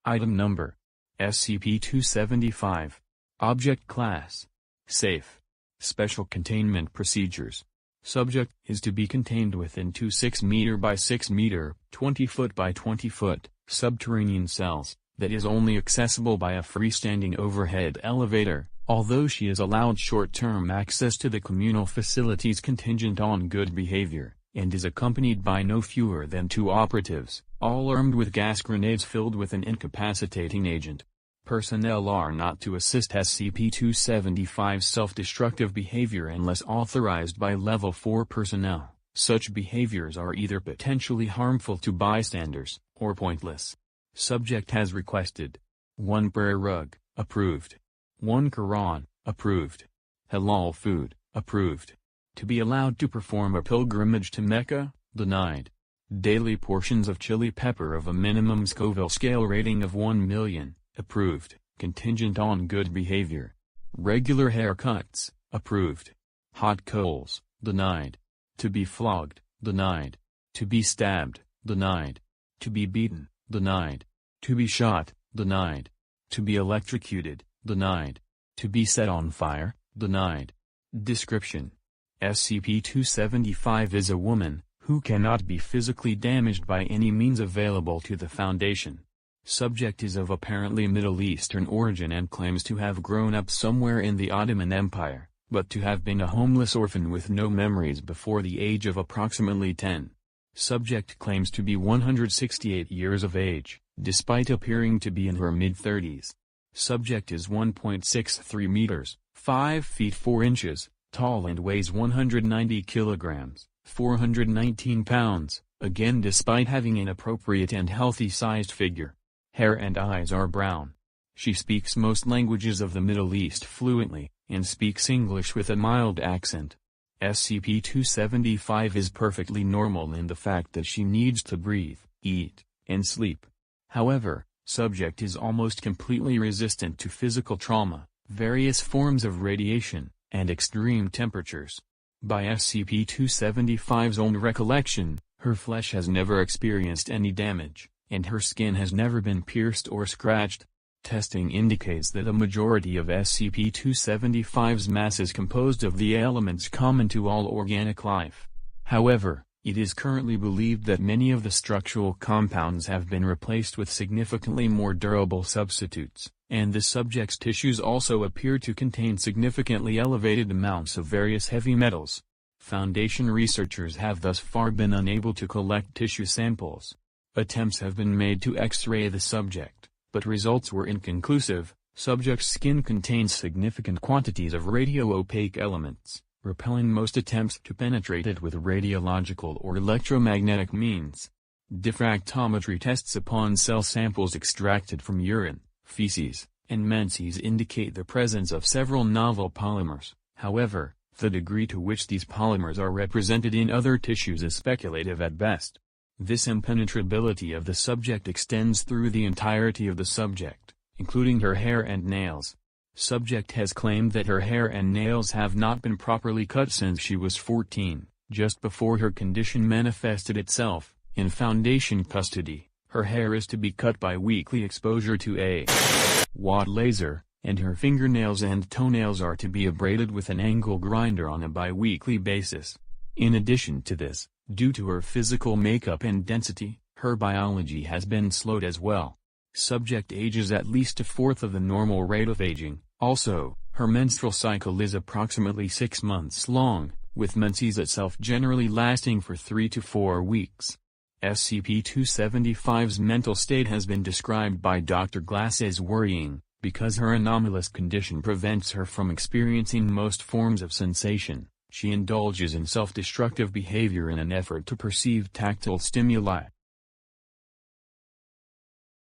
Item Number: SCP-275. Object Class: Safe. Special Containment Procedures: Subject is to be contained within two 6-meter by 6-meter, 20-foot by 20-foot, subterranean cells, that is only accessible by a freestanding overhead elevator, although she is allowed short-term access to the communal facilities contingent on good behavior, and is accompanied by no fewer than 2 operatives, all armed with gas grenades filled with an incapacitating agent. Personnel are not to assist SCP-275's self-destructive behavior unless authorized by Level 4 personnel. Such behaviors are either potentially harmful to bystanders, or pointless. Subject has requested 1 prayer rug, approved. 1 Quran, approved. Halal food, approved. To be allowed to perform a pilgrimage to Mecca, denied. Daily portions of chili pepper of a minimum Scoville scale rating of 1 million, approved, contingent on good behavior. Regular haircuts, approved. Hot coals, denied. To be flogged, denied. To be stabbed, denied. To be beaten, denied. To be shot, denied. To be electrocuted, denied. To be set on fire, denied. Description: SCP-275 is a woman, who cannot be physically damaged by any means available to the Foundation. Subject is of apparently Middle Eastern origin and claims to have grown up somewhere in the Ottoman Empire, but to have been a homeless orphan with no memories before the age of approximately 10. Subject claims to be 168 years of age, despite appearing to be in her mid-30s. Subject is 1.63 meters, 5 feet 4 inches, tall and weighs 190 kilograms, 419 pounds, again despite having an appropriate and healthy-sized figure. Hair and eyes are brown. She speaks most languages of the Middle East fluently, and speaks English with a mild accent. SCP-275 is perfectly normal in the fact that she needs to breathe, eat, and sleep. However, subject is almost completely resistant to physical trauma, various forms of radiation, and extreme temperatures. By SCP-275's own recollection, her flesh has never experienced any damage, and her skin has never been pierced or scratched. Testing indicates that a majority of SCP-275's mass is composed of the elements common to all organic life. However, it is currently believed that many of the structural compounds have been replaced with significantly more durable substitutes, and the subject's tissues also appear to contain significantly elevated amounts of various heavy metals. Foundation researchers have thus far been unable to collect tissue samples. Attempts have been made to X-ray the subject, but results were inconclusive. Subject's skin contains significant quantities of radio-opaque elements, repelling most attempts to penetrate it with radiological or electromagnetic means. Diffractometry tests upon cell samples extracted from urine, feces, and menses indicate the presence of several novel polymers. However, the degree to which these polymers are represented in other tissues is speculative at best. This impenetrability of the subject extends through the entirety of the subject, including her hair and nails. Subject has claimed that her hair and nails have not been properly cut since she was 14, just before her condition manifested itself. In Foundation custody, her hair is to be cut by weekly exposure to a watt laser, and her fingernails and toenails are to be abraded with an angle grinder on a bi-weekly basis. In addition to this, due to her physical makeup and density, her biology has been slowed as well. Subject ages at least a fourth of the normal rate of aging. Also, her menstrual cycle is approximately 6 months long, with menses itself generally lasting for 3 to 4 weeks. SCP-275's mental state has been described by Dr. Glass as worrying, because her anomalous condition prevents her from experiencing most forms of sensation. She indulges in self-destructive behavior in an effort to perceive tactile stimuli.